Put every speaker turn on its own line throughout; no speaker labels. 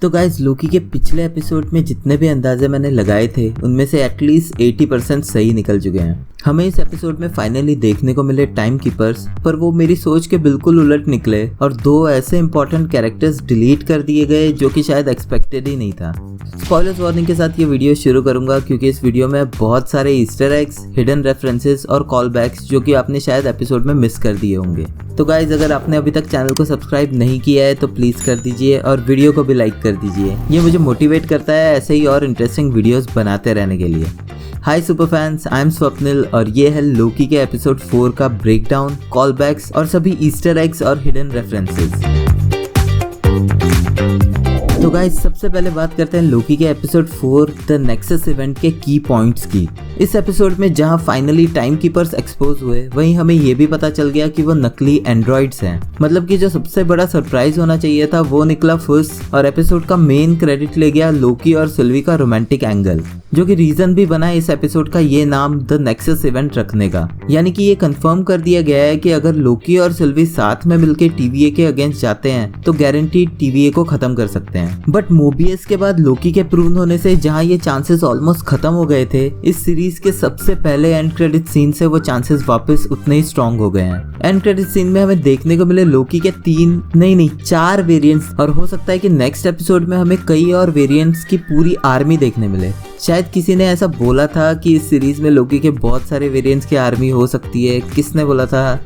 तो गाइस लोकी के पिछले एपिसोड में जितने भी अंदाजे मैंने लगाए थे उनमें से एटलीस्ट 80% सही निकल चुके हैं। हमें इस एपिसोड में फाइनली देखने को मिले टाइम कीपर्स, पर वो मेरी सोच के बिल्कुल उलट निकले और दो ऐसे इंपॉर्टेंट कैरेक्टर्स डिलीट कर दिए गए जो कि शायद एक्सपेक्टेड ही नहीं था। स्पॉयलर्स वार्निंग के साथ ये वीडियो शुरू करूंगा क्योंकि इस वीडियो में बहुत सारे ईस्टर एग्स, हिडन रेफरेंसेस और कॉल बैक्स जो कि आपने शायद एपिसोड में मिस कर दिए होंगे। तो गाइज अगर आपने अभी तक चैनल को सब्सक्राइब नहीं किया है तो प्लीज कर दीजिए और वीडियो को भी लाइक कर दीजिए। ये मुझे मोटिवेट करता है ऐसे ही और इंटरेस्टिंग वीडियोस बनाते रहने के लिए। Hi super fans, I am Swapnil और ये है लोकी के एपिसोड 4 का ब्रेकडाउन, कॉल बैक्स और सभी ईस्टर एग्स और हिडन रेफरेंसेस। तो गाइस सबसे पहले बात करते हैं लोकी के एपिसोड 4 द नेक्सस इवेंट के की पॉइंट्स की। इस एपिसोड में जहां फाइनली टाइम कीपर्स एक्सपोज हुए, वहीं हमें ये भी पता चल गया कि वो नकली एंड्रॉइड्स हैं। मतलब कि जो सबसे बड़ा सरप्राइज होना चाहिए था वो निकला फुस और एपिसोड का मेन क्रेडिट ले गया लोकी और सिल्वी का रोमांटिक एंगल, जो कि रीजन भी बना इस एपिसोड का ये नाम द नेक्सस इवेंट रखने का। यानी कि ये कंफर्म कर दिया गया है कि अगर लोकी और सिल्वी साथ में मिलकर टीवीए के अगेंस्ट जाते हैं तो गारंटीड टीवीए को खत्म कर सकते हैं। बट मोबियस के बाद लोकी के प्रूव होने से जहां ये चांसेस ऑलमोस्ट खत्म हो गए थे, इस सीरीज के सबसे पहले एंड क्रेडिट सीन से वो चांसेस वापस उतने ही स्ट्रॉन्ग हो गए हैं। एंड क्रेडिट सीन में हमें देखने को मिले लोकी के 4 वेरिएंट्स और हो सकता है कि नेक्स्ट एपिसोड में हमें कई और वेरिएंट्स की पूरी आर्मी देखने मिले। शायद किसी ने ऐसा बोला था कि इस सीरीज में लोकी के बहुत सारे वेरिएंट्स की आर्मी हो सकती है। किसने बोला था?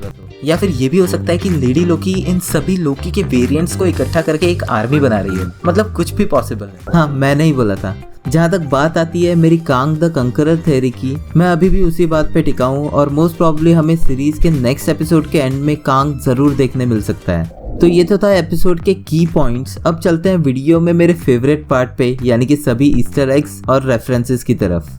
या फिर ये भी हो सकता है कि लेडी लोकी इन सभी लोकी के वेरिएंट्स को इकट्ठा करके एक आर्मी बना रही है। मतलब कुछ भी पॉसिबल है। हाँ, मैंने ही बोला था। जहाँ तक बात आती है मेरी कांग द कंकरर थ्योरी की, मैं अभी भी उसी बात पे टिका हूँ और मोस्ट प्रॉब्ली हमें सीरीज के नेक्स्ट एपिसोड के एंड में कांग जरूर देखने मिल सकता है। तो ये तो था एपिसोड के की पॉइंट्स। अब चलते हैं वीडियो में मेरे फेवरेट पार्ट पे, यानी कि सभी ईस्टर एग्स और रेफरेंसेस की तरफ।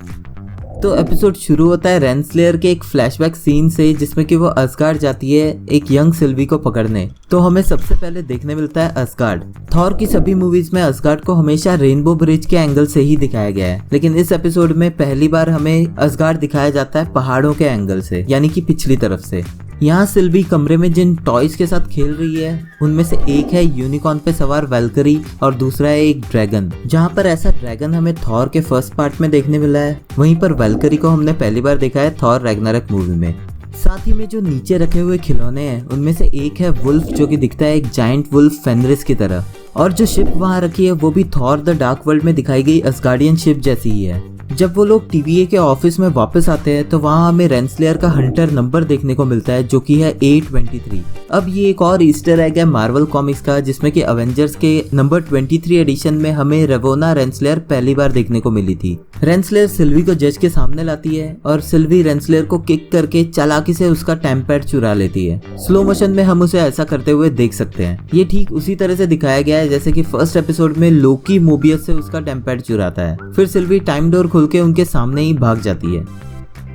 तो एपिसोड शुरू होता है रेंसलेयर के एक फ्लैशबैक सीन से जिसमें कि वो असगार्ड जाती है एक यंग सिल्वी को पकड़ने। तो हमें सबसे पहले देखने मिलता है असगार्ड। थॉर की सभी मूवीज में असगार्ड को हमेशा रेनबो ब्रिज के एंगल से ही दिखाया गया है, लेकिन इस एपिसोड में पहली बार हमें असगार्ड दिखाया जाता है पहाड़ों के एंगल से, यानी कि पिछली तरफ से। यहाँ सिल्वी कमरे में जिन टॉयज के साथ खेल रही है उनमें से एक है यूनिकॉर्न पे सवार वैल्करी और दूसरा है एक ड्रैगन। जहाँ पर ऐसा ड्रैगन हमें थॉर के फर्स्ट पार्ट में देखने मिला है, वहीं पर वैल्करी को हमने पहली बार देखा है थॉर रैग्नारॉक मूवी में। साथ ही में जो नीचे रखे हुए खिलौने हैं उनमें से एक है वुल्फ, जो कि दिखता है एक जायंट वुल्फ फेनरिस की तरह। और जो शिप वहाँ रखी है वो भी थॉर द डार्क वर्ल्ड में दिखाई गई असगार्डियन शिप जैसी ही है। जब वो लोग टीवीए के ऑफिस में वापस आते हैं तो वहाँ हमें रेंसलेयर का हंटर नंबर देखने को मिलता है जो कि है 823। अब ये एक और ईस्टर एग है मार्वल कॉमिक्स का, जिसमें कि एवेंजर्स के नंबर 23 एडिशन में हमें रेवोना रेंसलेयर पहली बार देखने को मिली थी। रेंसलेयर सिल्वी को जज के सामने लाती है और सिल्वी रेंसलेयर को किक करके चालाकी से उसका टेम्पैड चुरा लेती है। स्लो मोशन में हम उसे ऐसा करते हुए देख सकते हैं। ये ठीक उसी तरह से दिखाया गया है जैसे कि फर्स्ट एपिसोड में लोकी मोबियस से उसका टेम्पैड चुराता है, फिर सिल्वी टाइम डोर खुल के उनके सामने ही भाग जाती है।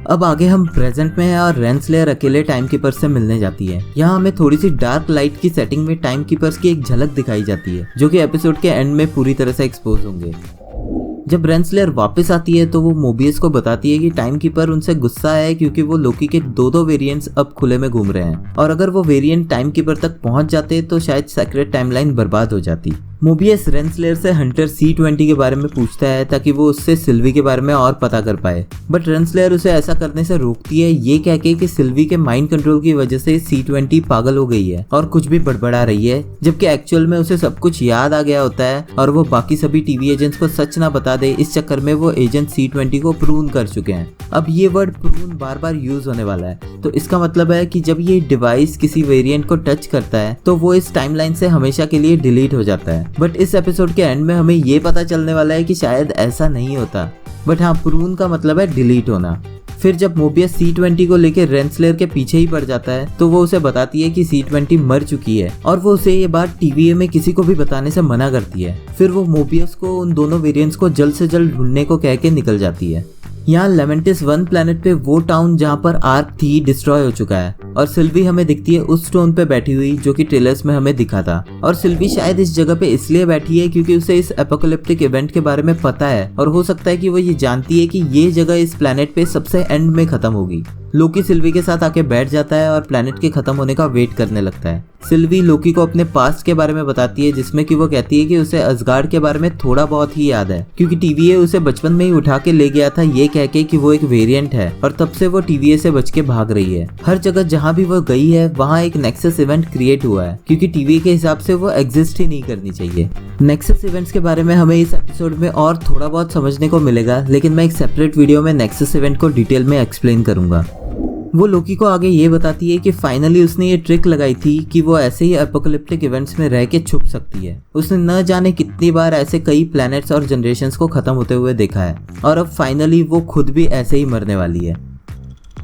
अब आगे हम प्रेजेंट में हैं और रेंसलेयर अकेले टाइम कीपर से मिलने जाती है। यहाँ हमें थोड़ी सी डार्क लाइट की सेटिंग में टाइम कीपर्स की एक झलक दिखाई जाती है जो कि एपिसोड के एंड में पूरी तरह से एक्सपोज होंगे। जब रेंसलेयर वापस आती है तो वो मोबियस को बताती है कि टाइम कीपर उनसे गुस्सा है क्योंकि वो लोकी के दो वेरिएंट्स अब खुले में घूम रहे हैं और अगर वो वेरिएंट टाइम कीपर तक पहुंच जाते तो शायद सेक्रेट टाइमलाइन बर्बाद हो जाती। मोबियस रेंसलेयर से हंटर C20 के बारे में पूछता है ताकि वो उससे सिल्वी के बारे में और पता कर पाए, बट रेंसलेयर उसे ऐसा करने से रोकती है ये कह के कि सिल्वी के माइंड कंट्रोल की वजह से C20 पागल हो गई है और कुछ भी बड़बड़ा रही है, जबकि एक्चुअल में उसे सब कुछ याद आ गया होता है और वो बाकी सभी टीवी एजेंट्स को सच ना बता दे। इस चक्कर में वो एजेंट C20 को प्रून कर चुके हैं। अब ये वर्ड प्रून बार बार यूज होने वाला है, तो इसका मतलब है कि जब ये डिवाइस किसी वेरिएंट को टच करता है तो वो इस टाइमलाइन से हमेशा के लिए डिलीट हो जाता है। बट इस एपिसोड के एंड में हमें ये पता चलने वाला है कि शायद ऐसा नहीं होता। बट हाँ, प्रून का मतलब है डिलीट होना। फिर जब मोबियस C20 को लेकर रेंसलेयर के पीछे ही पड़ जाता है तो वो उसे बताती है कि C20 मर चुकी है और वो उसे ये बात टीवीए में किसी को भी बताने से मना करती है। फिर वो मोबियस को उन दोनों वेरिएंट्स को जल्द से जल्द ढूंढने को कह के निकल जाती है। यहाँ लेमेंटिस 1 प्लेनेट पे वो टाउन जहाँ पर आर्क थी डिस्ट्रॉय हो चुका है और सिल्वी हमें दिखती है उस स्टोन पे बैठी हुई जो कि ट्रेलर्स में हमें दिखा था। और सिल्वी शायद इस जगह पे इसलिए बैठी है क्योंकि उसे इस एपोकलिप्टिक इवेंट के बारे में पता है और हो सकता है कि वो ये जानती है कि ये जगह इस प्लेनेट पे सबसे एंड में खत्म होगी। लोकी सिल्वी के साथ आके बैठ जाता है और प्लेनेट के खत्म होने का वेट करने लगता है। सिल्वी लोकी को अपने पास्ट के बारे में बताती है, जिसमें कि वो कहती है कि उसे असगार्ड के बारे में थोड़ा बहुत ही याद है, क्योंकि टीवीए उसे बचपन में ही उठा के ले गया था ये कह के कि वो एक वेरिएंट है, और तब से वो टीवीए से बच के भाग रही है। हर जगह जहाँ भी वो गई है वहाँ एक नेक्सस इवेंट क्रिएट हुआ है, क्योंकि टीवीए के हिसाब से वो एग्जिस्ट ही नहीं करनी चाहिए। नेक्सस इवेंट्स के बारे में हमें इस एपिसोड में और थोड़ा बहुत समझने को मिलेगा, लेकिन मैं एक सेपरेट वीडियो में नेक्सस इवेंट को डिटेल में एक्सप्लेन करूंगा। वो लोकी को आगे ये बताती है कि फाइनली उसने ये ट्रिक लगाई थी कि वो ऐसे ही एपोकलिप्टिक इवेंट्स में रह के छुप सकती है। उसने न जाने कितनी बार ऐसे कई प्लैनेट्स और जनरेशंस को खत्म होते हुए देखा है, और अब फाइनली वो खुद भी ऐसे ही मरने वाली है।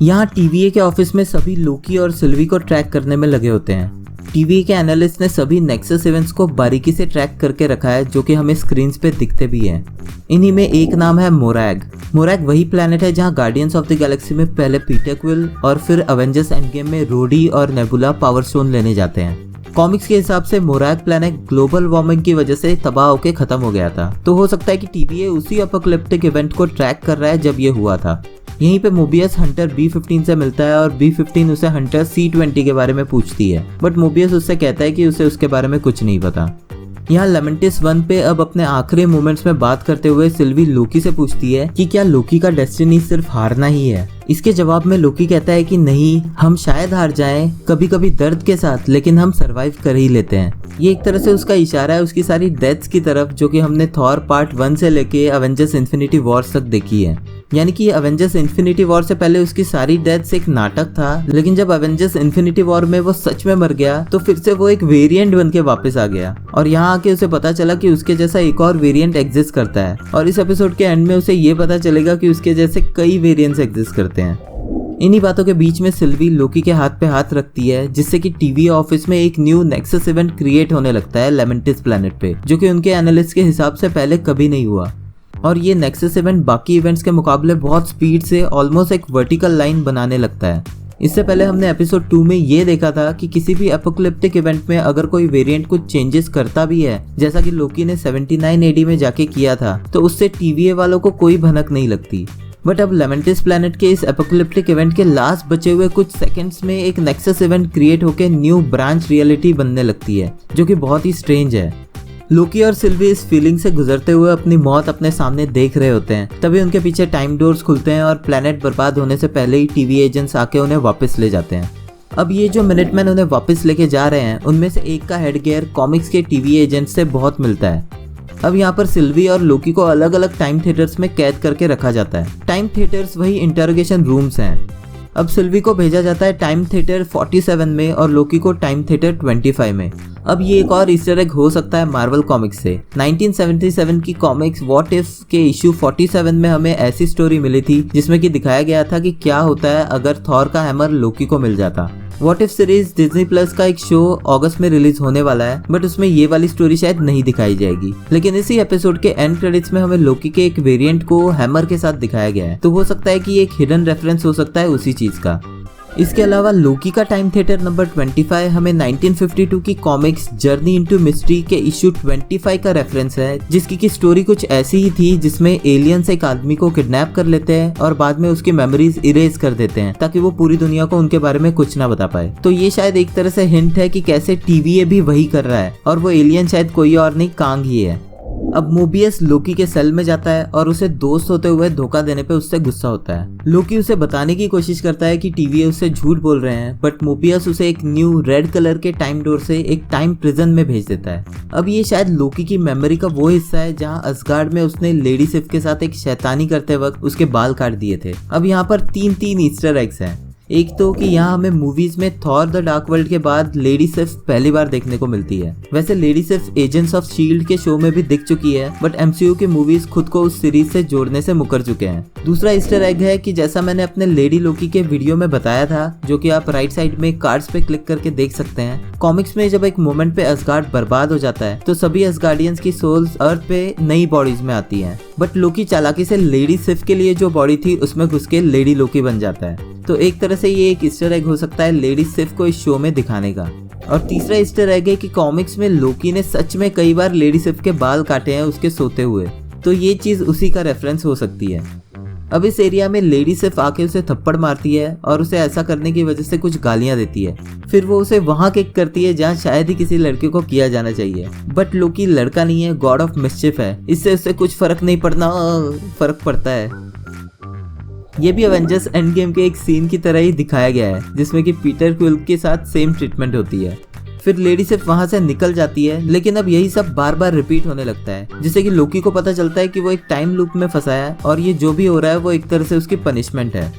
यहाँ टीवीए के ऑफिस में सभी लोकी और सिल्वी को ट्रैक करने में लगे होते हैं। टीवीए के एनालिस्ट ने सभी नेक्सस इवेंट्स को बारीकी से ट्रैक करके रखा है, जो कि हमें स्क्रीन्स पे दिखते भी हैं। इन्हीं में एक नाम है मोरैग। मोरैग वही प्लैनेट है जहां गार्डियंस ऑफ द गैलेक्सी में पहले पीटर क्विल और फिर अवेंजर्स एंड गेम में रोडी और नेबुला पावर स्टोन लेने जाते हैं। कॉमिक्स के हिसाब से मोरैग प्लैनेट ग्लोबल वार्मिंग की वजह से तबाह होकर खत्म हो गया था, तो हो सकता है कि टीवीए उसी एपोकलिप्टिक इवेंट को ट्रैक कर रहा है जब ये हुआ था। यहीं पे मोबियस हंटर B-15 से मिलता है और B-15 उसे हंटर C-20 के बारे में पूछती है, बट मोबियस उससे कहता है कि उसे उसके बारे में कुछ नहीं पता। यहाँ लेमेंटिस 1 पे अब अपने आखिरी मोमेंट्स में बात करते हुए सिल्वी लोकी से पूछती है कि क्या लोकी का डेस्टिनी सिर्फ हारना ही है। इसके जवाब में लोकी कहता है कि नहीं, हम शायद हार जाएं, कभी कभी दर्द के साथ, लेकिन हम सरवाइव कर ही लेते हैं। ये एक तरह से उसका इशारा है उसकी सारी डेथ्स की तरफ, जो कि हमने थॉर पार्ट 1 से लेके अवेंजर्स इन्फिनिटी वॉर्स तक देखी है। यानी कि अवेंजर्स इन्फिनिटी वॉर से पहले उसकी सारी डेथ्स एक नाटक था, लेकिन जब अवेंजर्स इन्फिनिटी वॉर में वो सच में मर गया तो फिर से वो एक वेरिएंट बन के वापस आ गया, और यहाँ आके उसे पता चला कि उसके जैसा एक और वेरिएंट एग्जिस्ट करता है, और इस एपिसोड के एंड में उसे ये पता चलेगा कि उसके जैसे कई वेरिएंट्स एग्जिस्ट करते हैं। इन्हीं बातों के बीच में सिल्वी लोकी के हाथ पे हाथ रखती है, जिससे कि टीवी ऑफिस में एक न्यू नेक्सस इवेंट क्रिएट होने लगता है लेमेंटिस प्लैनेट पे, जो कि उनके एनालिस्ट के हिसाब से पहले कभी नहीं हुआ। और ये नेक्सस इवेंट बाकी इवेंट्स के मुकाबले बहुत स्पीड से ऑलमोस्ट एक वर्टिकल लाइन बनाने लगता है। इससे पहले हमने एपिसोड 2 में ये देखा था कि किसी भी एपोकलिप्टिक इवेंट में अगर कोई वेरिएंट कुछ चेंजेस करता भी है, जैसा कि लोकी ने 79 AD में जाके किया था, तो उससे टीवीए वालों को कोई भनक नहीं लगती। बट अब लेमेंटिस प्लैनेट के इस एपोकलिप्टिक इवेंट के लास्ट बचे हुए कुछ सेकंड्स में एक नेक्सस इवेंट क्रिएट होकर न्यू ब्रांच रियलिटी बनने लगती है, जो कि बहुत ही स्ट्रेंज है। लोकी और सिल्वी इस फीलिंग से गुजरते हुए अपनी मौत अपने सामने देख रहे होते हैं, तभी उनके पीछे टाइम डोर्स खुलते हैं और प्लैनेट बर्बाद होने से पहले ही टीवी एजेंट्स आके उन्हें वापस ले जाते हैं। अब ये जो मिनटमैन उन्हें वापस लेके जा रहे हैं, उनमें से एक का हेडगियर कॉमिक्स के टीवी एजेंट से बहुत मिलता है। अब यहाँ पर सिल्वी और लोकी को अलग अलग टाइम थिएटर्स में कैद करके रखा जाता है। टाइम थिएटर्स वही इंटरोगेशन रूम्स हैं। अब सिल्वी को भेजा जाता है टाइम थिएटर 47 में और लोकी को टाइम थिएटर 25 में। अब ये एक और ईस्टर एग हो सकता है मार्वल कॉमिक्स से। 1977 की कॉमिक्स व्हाट इफ के इशू 47 में हमें ऐसी स्टोरी मिली थी जिसमें कि दिखाया गया था कि क्या होता है अगर थॉर का हैमर लोकी को मिल जाता। What if series Disney plus का एक शो अगस्त में रिलीज होने वाला है, बट उसमें ये वाली स्टोरी शायद नहीं दिखाई जाएगी। लेकिन इसी एपिसोड के एंड क्रेडिट्स में हमें लोकी के एक वेरिएंट को हैमर के साथ दिखाया गया है, तो हो सकता है कि ये एक हिडन रेफरेंस हो सकता है उसी चीज का। इसके अलावा लोकी का टाइम थिएटर नंबर 25 हमें 1952 की कॉमिक्स जर्नी इनटू मिस्ट्री के इशू 25 का रेफरेंस है, जिसकी की स्टोरी कुछ ऐसी ही थी जिसमें एलियंस एक आदमी को किडनैप कर लेते हैं और बाद में उसकी मेमोरीज इरेज कर देते हैं ताकि वो पूरी दुनिया को उनके बारे में कुछ ना बता पाए। तो ये शायद एक तरह से हिंट है कि कैसे टीवीए भी वही कर रहा है और वो एलियन शायद कोई और नहीं, कांग ही है। अब मोबियस लोकी के सेल में जाता है और उसे दोस्त होते हुए धोखा देने पे उससे गुस्सा होता है। लोकी उसे बताने की कोशिश करता है कि टीवीए उससे झूठ बोल रहे हैं, बट मोबियस उसे एक न्यू रेड कलर के टाइम डोर से एक टाइम प्रिजन में भेज देता है। अब ये शायद लोकी की मेमोरी का वो हिस्सा है जहाँ असगार्ड में उसने लेडी सिफ के साथ एक शैतानी करते वक्त उसके बाल काट दिए थे। अब यहाँ पर तीन ईस्टर एग्स हैं। एक तो कि यहाँ हमें मूवीज में थॉर द डार्क वर्ल्ड के बाद लेडी सिफ पहली बार देखने को मिलती है। वैसे लेडी सिफ एजेंट्स ऑफ शील्ड के शो में भी दिख चुकी है, बट एमसीयू की मूवीज खुद को उस सीरीज से जोड़ने से मुकर चुके हैं। दूसरा ईस्टर एग है कि जैसा मैंने अपने लेडी लोकी के वीडियो में बताया था, जो कि आप राइट साइड में कार्ड्स पे क्लिक करके देख सकते हैं, कॉमिक्स में जब एक मोमेंट पे असगार्ड बर्बाद हो जाता है तो सभी असगार्डियंस की सोल्स अर्थ पे नई बॉडीज में आती हैं, बट लोकी चालाकी से लेडी सिफ के लिए जो बॉडी थी उसमें घुस के लेडी लोकी बन जाता है। तो एक तरह से ये एक ईस्टर एग हो सकता है लेडी सिफ को इस शो में दिखाने का। और तीसरा ईस्टर एग है कि कॉमिक्स में लोकी ने सच में कई बार लेडी सिफ के बाल काटे हैं उसके सोते हुए, तो ये चीज उसी का रेफरेंस हो सकती है। अब इस एरिया में लेडी सिर्फ आके उसे थप्पड़ मारती है और उसे ऐसा करने की वजह से कुछ गालियां देती है। फिर वो उसे वहां किक करती है जहां शायद ही किसी लड़के को किया जाना चाहिए, बट लोकी लड़का नहीं है, गॉड ऑफ मिस्चिफ है, इससे उससे कुछ फर्क नहीं पड़ना, फर्क पड़ता है। ये भी एवेंजर्स एंड गेम के एक सीन की तरह ही दिखाया गया है जिसमें कि पीटर क्विल के साथ सेम ट्रीटमेंट होती है। फिर लेडी सिर्फ वहां से निकल जाती है, लेकिन अब यही सब बार बार रिपीट होने लगता है, जिससे कि लोकी को पता चलता है कि वो एक टाइम लूप में फंसा है और ये जो भी हो रहा है वो एक तरह से उसकी पनिशमेंट है।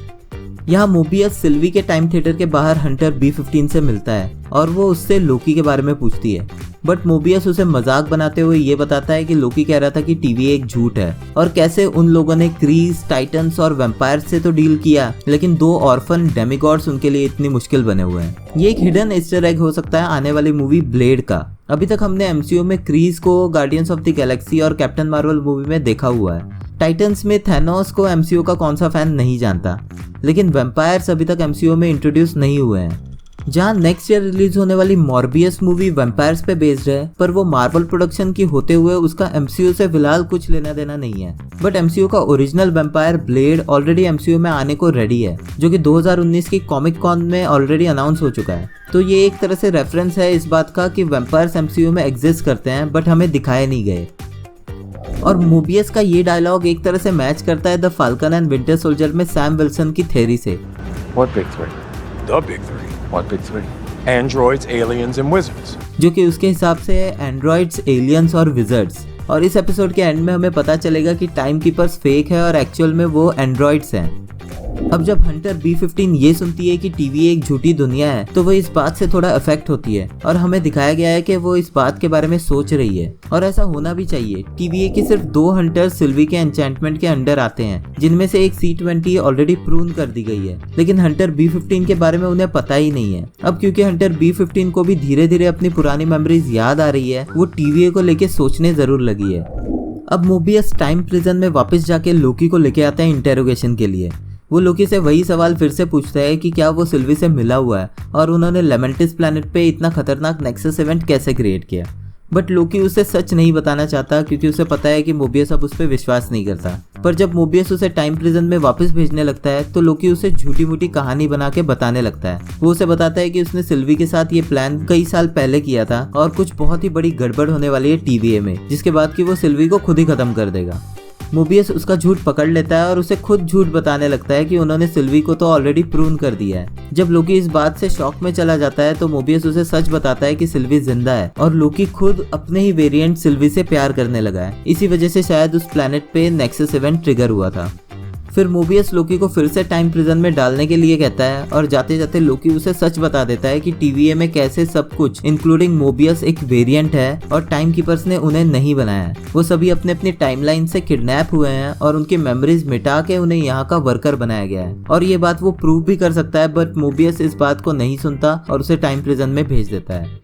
यहाँ मोबियस सिल्वी के टाइम थिएटर के बाहर हंटर B-15 से मिलता है और वो उससे लोकी के बारे में पूछती है, बट मोबियस उसे मजाक बनाते हुए ये बताता है कि लोकी कह रहा था कि टीवी एक झूठ है और कैसे उन लोगों ने क्रीज, टाइटन्स और वैम्पायर से तो डील किया, लेकिन 2 ऑर्फन डेमिगॉड्स उनके लिए इतनी मुश्किल बने हुए हैं। ये एक हिडन ईस्टर एग हो सकता है आने वाली मूवी ब्लेड का। अभी तक हमने MCU में क्रीज को गार्डियंस ऑफ द गैलेक्सी और कैप्टन मार्वल मूवी में देखा हुआ है। टाइटन्स में थैनोस को MCU का कौन सा फैन नहीं जानता, लेकिन वैम्पायर्स अभी तक MCU में इंट्रोड्यूस नहीं हुए हैं। जहाँ नेक्स्ट ईयर रिलीज होने वाली मॉर्बियस मूवी वैम्पायर्स पे बेस्ड है, पर वो मार्वल प्रोडक्शन की होते हुए उसका MCU से फिलहाल कुछ लेना देना नहीं है। बट MCU का original vampire blade already MCU में आने को रेडी है, जो कि 2019 की कॉमिक कॉन में ऑलरेडी अनाउंस हो चुका है। तो ये एक तरह से रेफरेंस है इस बात का कि वैम्पायर्स MCU में एग्जिस्ट करते हैं, बट हमें दिखाए नहीं गए। और मोबियस का ये डायलॉग एक तरह से मैच करता है the falcon and winter soldier में सैम विल्सन की थ्योरी से।
What big three? The big three. What big three? Androids, aliens and wizards.
जो कि उसके हिसाब से है एंड्रॉइड्स, एलियंस और विजर्ड्स। और इस एपिसोड के एंड में हमें पता चलेगा कि टाइम कीपर्स फेक है और एक्चुअल में वो एंड्रॉइड्स हैं। अब जब हंटर B-15 ये सुनती है कि टीवी एक झूठी दुनिया है, तो वो इस बात से थोड़ा अफेक्ट होती है और हमें दिखाया गया है कि वो इस बात के बारे में सोच रही है, और ऐसा होना भी चाहिए। TVA के सिर्फ 2 हंटर्स सिल्वी के एन्चेंटमेंट के अंडर आते हैं, जिनमें से एक C-20 ऑलरेडी प्रून कर दी गई है, लेकिन हंटर B-15 के बारे में उन्हें पता ही नहीं है। अब क्योंकि हंटर B-15 को भी धीरे धीरे अपनी पुरानी मेमोरीज याद आ रही है, वो TVA को लेके सोचने जरूर लगी है। अब मोबियस टाइम प्रिजन में वापस जाके लोकी को लेके आता है इंटेरोगेशन के लिए। वो लोकी से वही सवाल फिर से पूछता है कि क्या वो सिल्वी से मिला हुआ है और उन्होंने लेमेंटिस प्लैनेट पे इतना खतरनाक नेक्सस इवेंट कैसे क्रिएट किया। बट लोकी उसे सच नहीं बताना चाहता क्योंकि उसे पता है कि मोबियस अब उस पर विश्वास नहीं करता। पर जब मोबियस उसे टाइम प्रिजन में वापस भेजने लगता है तो लोकी उसे झूठी मूठी कहानी बना के बताने लगता है। वो उसे बताता है कि उसने सिल्वी के साथ ये प्लान कई साल पहले किया था और कुछ बहुत ही बड़ी गड़बड़ होने वाली है TVA में, जिसके बाद कि वो सिल्वी को खुद ही खत्म कर देगा। मोबियस उसका झूठ पकड़ लेता है और उसे खुद झूठ बताने लगता है कि उन्होंने सिल्वी को तो ऑलरेडी प्रून कर दिया है। जब लोकी इस बात से शॉक में चला जाता है तो मोबियस उसे सच बताता है कि सिल्वी जिंदा है और लोकी खुद अपने ही वेरिएंट सिल्वी से प्यार करने लगा है। इसी वजह से शायद उस प्लैनेट पे नेक्सस इवेंट ट्रिगर हुआ था। फिर मोबियस लोकी को फिर से टाइम प्रिजन में डालने के लिए कहता है और जाते जाते लोकी उसे सच बता देता है कि TVA में कैसे सब कुछ इंक्लूडिंग मोबियस एक वेरिएंट है और टाइम कीपर्स ने उन्हें नहीं बनाया है। वो सभी अपने अपनी टाइमलाइन से किडनैप हुए हैं और उनकी मेमोरीज मिटा के उन्हें यहाँ का वर्कर बनाया गया है, और ये बात वो प्रूव भी कर सकता है। बट मोबियस इस बात को नहीं सुनता और उसे टाइम प्रिजन में भेज देता है।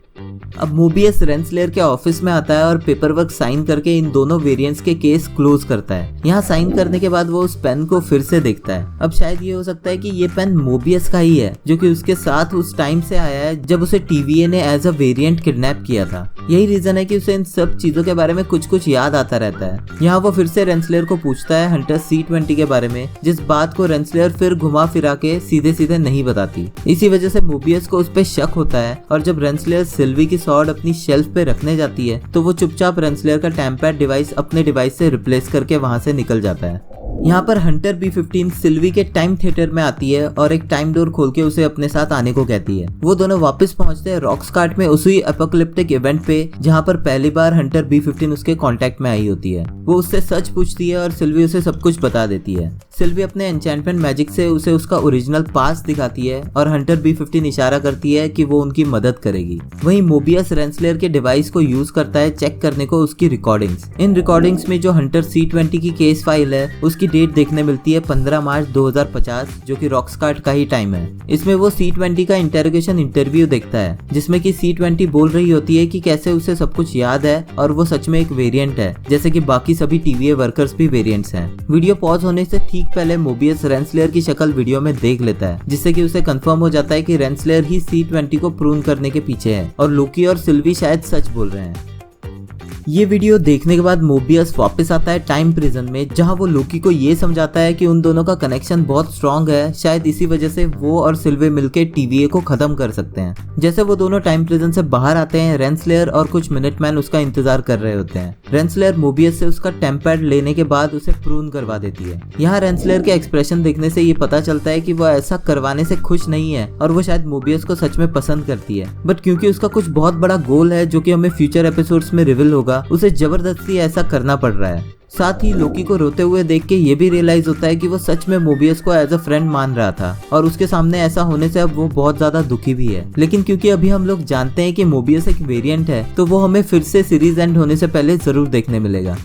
अब मोबियस रेंसलेयर के ऑफिस में आता है और पेपर वर्क साइन करके इन दोनों वेरिएंट्स के केस क्लोज करता है। यहाँ साइन करने के बाद वो उस पेन को फिर से देखता है। अब शायद ये हो सकता है कि ये पेन मोबियस का ही है, जो कि उसके साथ उस टाइम से आया है जब उसे TVA ने एज अ वेरिएंट किडनैप किया था। यही रीजन है कि उसे इन सब चीजों के बारे में कुछ कुछ याद आता रहता है। यहाँ वो फिर से रेंसलेयर को पूछता है हंटर C-20 के बारे में, जिस बात को रेंसलेयर फिर घुमा फिरा के सीधे सीधे नहीं बताती। इसी वजह से मोबियस को उस पर शक होता है और जब रेंसलेयर सिल्वी की स्वॉर्ड अपनी शेल्फ पे रखने जाती है तो वो चुपचाप रेंसलेयर का टैम्पैड डिवाइस अपने डिवाइस से रिप्लेस करके वहां से निकल जाता है। यहाँ पर हंटर B-15 सिल्वी के टाइम थिएटर में आती है और एक टाइम डोर खोल के उसे अपने साथ आने को कहती है। वो दोनों वापस पहुंचते हैं रॉक्सकार्ट में उसी एपोकलिप्टिक इवेंट पे जहाँ पर पहली बार हंटर B-15 उसके कांटेक्ट में आई होती है। वो उससे सच पूछती है और सिल्वी उसे सब कुछ बता देती है। सिल्वी अपने एन्चेंटमेंट मैजिक से उसे उसका ओरिजिनल पास दिखाती है और हंटर B-15 इशारा करती है कि वो उनकी मदद करेगी। वहीं मोबियस रेंसलेयर के डिवाइस को यूज करता है चेक करने को उसकी रिकॉर्डिंग्स। इन रिकॉर्डिंग्स में जो हंटर C-20 की केस फाइल है उसकी डेट देखने मिलती है 15 मार्च 2050, जो कि रॉक्सकार्ट का ही टाइम है। इसमें वो C-20 का इंटेरोगेशन इंटरव्यू देखता है जिसमें कि C-20 बोल रही होती है कि कैसे उसे सब कुछ याद है और वो सच में एक वेरिएंट है, जैसे कि बाकी सभी TVA वर्कर्स भी वेरिएंट्स हैं। वीडियो पॉज होने से ठीक पहले मोबियस रेंसलेयर की शक्ल वीडियो में देख लेता है, जिससे कि उसे कंफर्म हो जाता है कि रेंसलेयर ही C-20 को प्रून करने के पीछे है और लोकी और सिल्वी शायद सच बोल रहे हैं। ये वीडियो देखने के बाद मोबियस वापस आता है टाइम प्रिजन में, जहां वो लोकी को ये समझाता है कि उन दोनों का कनेक्शन बहुत स्ट्रांग है, शायद इसी वजह से वो और सिल्वे मिलकर TVA को खत्म कर सकते हैं। जैसे वो दोनों टाइम प्रिजन से बाहर आते हैं, रेंसलेयर और कुछ मिनटमैन उसका इंतजार कर रहे होते हैं। रेंसलेयर मोबियस से उसका टेम्पैड लेने के बाद उसे प्रून करवा देती है। यहाँ रेंसलेयर के एक्सप्रेशन देखने से ये पता चलता है कि वो ऐसा करवाने से खुश नहीं है और वो शायद मोबियस को सच में पसंद करती है, बट क्योंकि उसका कुछ बहुत बड़ा गोल है जो कि हमें फ्यूचर एपिसोड्स में रिवील होगा, उसे जबरदस्ती ऐसा करना पड़ रहा है। साथ ही लोकी को रोते हुए देख के ये भी रियलाइज होता है कि वो सच में मोबियस को एज अ फ्रेंड मान रहा था और उसके सामने ऐसा होने से अब वो बहुत ज्यादा दुखी भी है। लेकिन क्योंकि अभी हम लोग जानते हैं कि मोबियस एक वेरिएंट है, तो वो हमें फिर से सीरीज एंड होने से पहले जरूर देखने मिलेगा।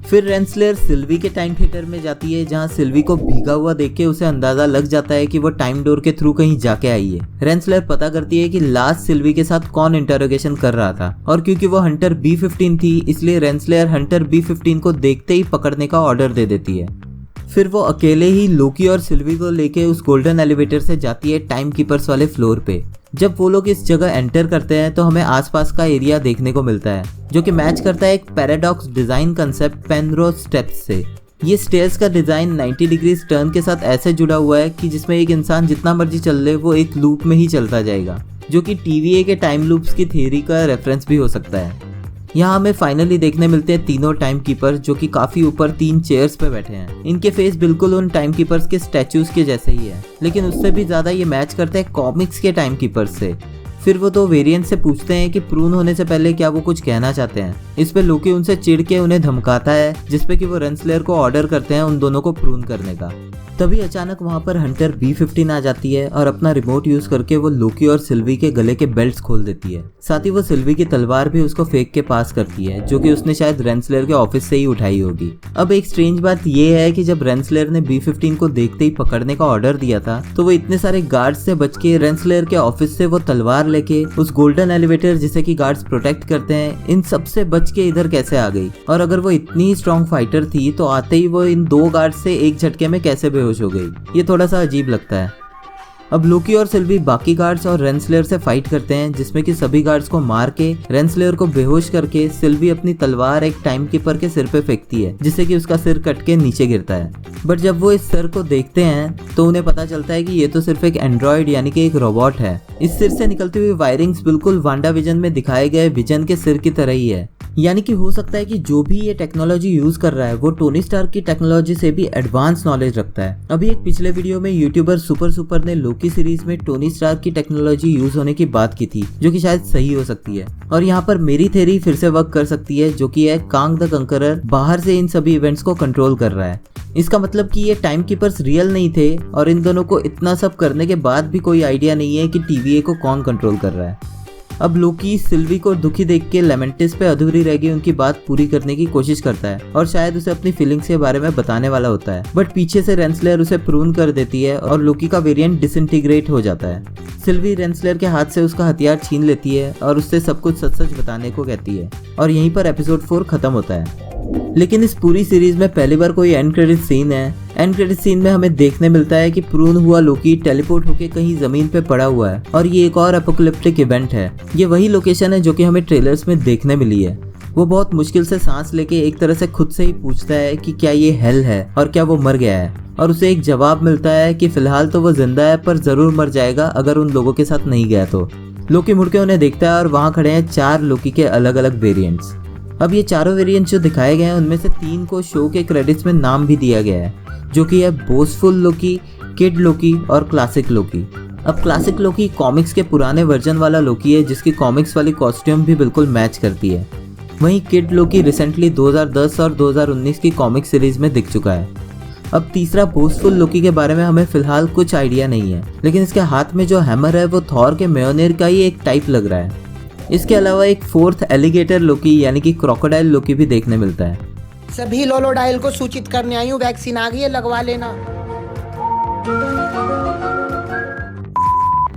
फिर रेंसलेयर सिल्वी के टाइम थिएटर में जाती है, जहां सिल्वी को भीगा हुआ देख के उसे अंदाजा लग जाता है कि वो टाइम डोर के थ्रू कहीं जाके आई है। रेंसलेयर पता करती है कि लास्ट सिल्वी के साथ कौन इंटरोगेशन कर रहा था, और क्योंकि वो हंटर B15 थी, इसलिए रेंसलेयर हंटर B15 को देखते ही पकड़ने का ऑर्डर दे देती है। फिर वो अकेले ही लोकी और सिल्वी को लेके उस गोल्डन एलिवेटर से जाती है टाइम कीपर्स वाले फ्लोर पे। जब वो लोग इस जगह एंटर करते हैं तो हमें आसपास का एरिया देखने को मिलता है, जो कि मैच करता है एक paradox design concept Penrose steps से। ये स्टेयर्स का डिजाइन 90 डिग्रीज टर्न के साथ ऐसे जुड़ा हुआ है कि जिसमें एक इंसान जितना मर्जी चल ले वो एक लूप में ही चलता जाएगा, जो कि TVA के टाइम लूप्स की थ्योरी का रेफरेंस भी हो सकता है। यहाँ हमें फाइनली देखने मिलते हैं तीनों टाइम कीपर्स, जो कि काफी ऊपर 3 चेयर्स पे बैठे हैं। इनके फेस बिल्कुल उन टाइम कीपर्स के स्टैचूज के जैसे ही है, लेकिन उससे भी ज्यादा ये मैच करते हैं कॉमिक्स के टाइम कीपर्स से। फिर वो 2 वेरिएंट से पूछते हैं कि प्रून होने से पहले क्या वो कुछ कहना चाहते हैं। इस पे लोकी उनसे चिढ़ के उन्हें धमकाता है, जिसपे कि वो रेंसलेयर को ऑर्डर करते हैं उन दोनों को प्रून करने का। तभी अचानक वहाँ पर हंटर B15 आ जाती है और अपना रिमोट यूज करके वो लोकी और सिल्वी के गले के बेल्ट्स खोल देती है। साथ ही वो सिल्वी की तलवार भी उसको फेंक के पास करती है, जो कि उसने शायद रेंसलेयर के ऑफिस से ही उठाई होगी। अब एक स्ट्रेंज बात ये है कि जब रेंसलेयर ने B15 को देखते ही पकड़ने का ऑर्डर दिया था, तो वो इतने सारे गार्ड्स से बच के रेंसलेयर के ऑफिस से वो तलवार लेके उस गोल्डन एलिवेटर जिसे कि गार्ड्स प्रोटेक्ट करते हैं, इन सब से बच के इधर कैसे आ गई। और अगर वो इतनी स्ट्रॉन्ग फाइटर थी तो आते ही वो इन 2 गार्ड्स से एक झटके में कैसे बेहोश हो गई, ये थोड़ा सा अजीब लगता है। अब लोकी और सिल्वी बाकी गार्ड्स और रेंसलेयर से फाइट करते हैं, जिसमें कि सभी गार्ड्स को मार के रेंसलेयर को बेहोश करके सिल्वी अपनी तलवार एक टाइम कीपर के सिर पे फेंकती है, जिससे कि उसका सिर कट के नीचे गिरता है। बट जब वो इस सिर को देखते हैं तो उन्हें पता चलता है कि ये तो सिर्फ एक एंड्रॉइड यानी कि एक रोबोट है। इस सिर से निकलती हुई वायरिंग्स बिल्कुल वांडा विजन में दिखाए गए विजन के सिर की तरह ही है, यानी कि हो सकता है कि जो भी ये टेक्नोलॉजी यूज कर रहा है वो टोनी स्टार्क की टेक्नोलॉजी से भी एडवांस नॉलेज रखता है। अभी एक पिछले वीडियो में यूट्यूबर सुपर ने लोकी सीरीज में टोनी स्टार्क की टेक्नोलॉजी यूज होने की बात की थी, जो कि शायद सही हो सकती है। और यहाँ पर मेरी थ्योरी फिर से वर्क कर सकती है, जो कि है कांग द कंकरर बाहर से इन सभी इवेंट्स को कंट्रोल कर रहा है। इसका मतलब कि ये टाइम कीपर्स रियल नहीं थे और इन दोनों को इतना सब करने के बाद भी कोई आइडिया नहीं है कि TVA को कौन कंट्रोल कर रहा है। अब लोकी सिल्वी को दुखी देख के लेमेंटिस पे अधूरी रह गई उनकी बात पूरी करने की कोशिश करता है और शायद उसे अपनी फीलिंग्स के बारे में बताने वाला होता है, बट पीछे से रेंसलेयर उसे प्रून कर देती है और लोकी का वेरिएंट डिसइंटीग्रेट हो जाता है। सिल्वी रेंसलेयर के हाथ से उसका हथियार छीन लेती है और उससे सब कुछ सच बताने को कहती है, और यहीं पर एपिसोड 4 खत्म होता है। लेकिन इस पूरी सीरीज में पहली बार कोई एंड क्रेडिट सीन है। एंड क्रेडिट सीन में हमें देखने मिलता है कि प्रून हुआ लोकी टेलीपोर्ट होके कहीं जमीन पे पड़ा हुआ है और ये एक और एपोकलिप्टिक इवेंट है। ये वही लोकेशन है जो कि हमें ट्रेलर्स में देखने मिली है। वो बहुत मुश्किल से सांस लेके एक तरह से खुद से ही पूछता है कि क्या ये हेल है और क्या वो मर गया है, और उसे एक जवाब मिलता है कि फिलहाल तो वो जिंदा है पर जरूर मर जाएगा अगर उन लोगों के साथ नहीं गया तो। लोकी मुड़ के उन्हें देखता है और वहाँ खड़े हैं 4 लोकी के अलग अलग वेरिएंट्स। अब ये चारों वेरिएंट्स जो दिखाए गए हैं उनमें से 3 को शो के क्रेडिट्स में नाम भी दिया गया है, जो कि है बोसफुल लोकी, किड लोकी और क्लासिक लोकी। अब क्लासिक लोकी कॉमिक्स के पुराने वर्जन वाला लोकी है, जिसकी कॉमिक्स वाली कॉस्ट्यूम भी बिल्कुल मैच करती है। वहीं किड लोकी रिसेंटली 2010 और 2019 की कॉमिक सीरीज में दिख चुका है। अब तीसरा बोसफुल लोकी के बारे में हमें फिलहाल कुछ आइडिया नहीं है, लेकिन इसके हाथ में जो हैमर है वो थॉर के म्योनिर का ही एक टाइप लग रहा है। इसके अलावा एक 4th एलिगेटर लोकी यानी कि क्रोकोडाइल लोकी भी देखने मिलता है।
सभी लोलोडाइल को सूचित करने आई हूँ, वैक्सीन आ गई है, लगवा लेना।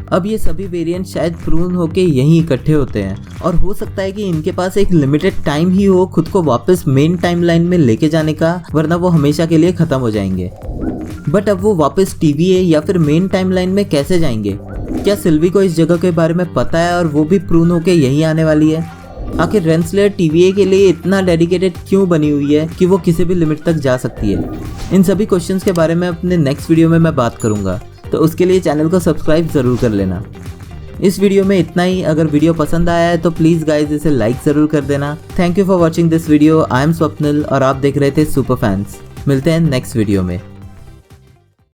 अब ये सभी वेरिएंट शायद प्रून होके यहीं इकट्ठे होते हैं और हो सकता है कि इनके पास एक लिमिटेड टाइम ही हो खुद को वापस मेन टाइमलाइन में लेके जाने का, वरना वो हमेशा के लिए खत्म हो जाएंगे। बट अब वो वापस TVA या फिर मेन टाइमलाइन में कैसे जाएंगे? क्या सिल्वी को इस जगह के बारे में पता है और वो भी प्रून होके यहीं आने वाली है? आखिर रेंसलेयर TVA के लिए इतना डेडिकेटेड क्यों बनी हुई है कि वो किसी भी लिमिट तक जा सकती है? इन सभी क्वेश्चंस के बारे में अपने नेक्स्ट वीडियो में मैं बात करूंगा, तो उसके लिए चैनल को सब्सक्राइब ज़रूर कर लेना। इस वीडियो में इतना ही। अगर वीडियो पसंद आया है तो प्लीज़ गाइज इसे लाइक ज़रूर कर देना। Thank you for watching this video. I am Swapnil और आप देख रहे थे सुपर फैंस। मिलते हैं नेक्स्ट वीडियो में।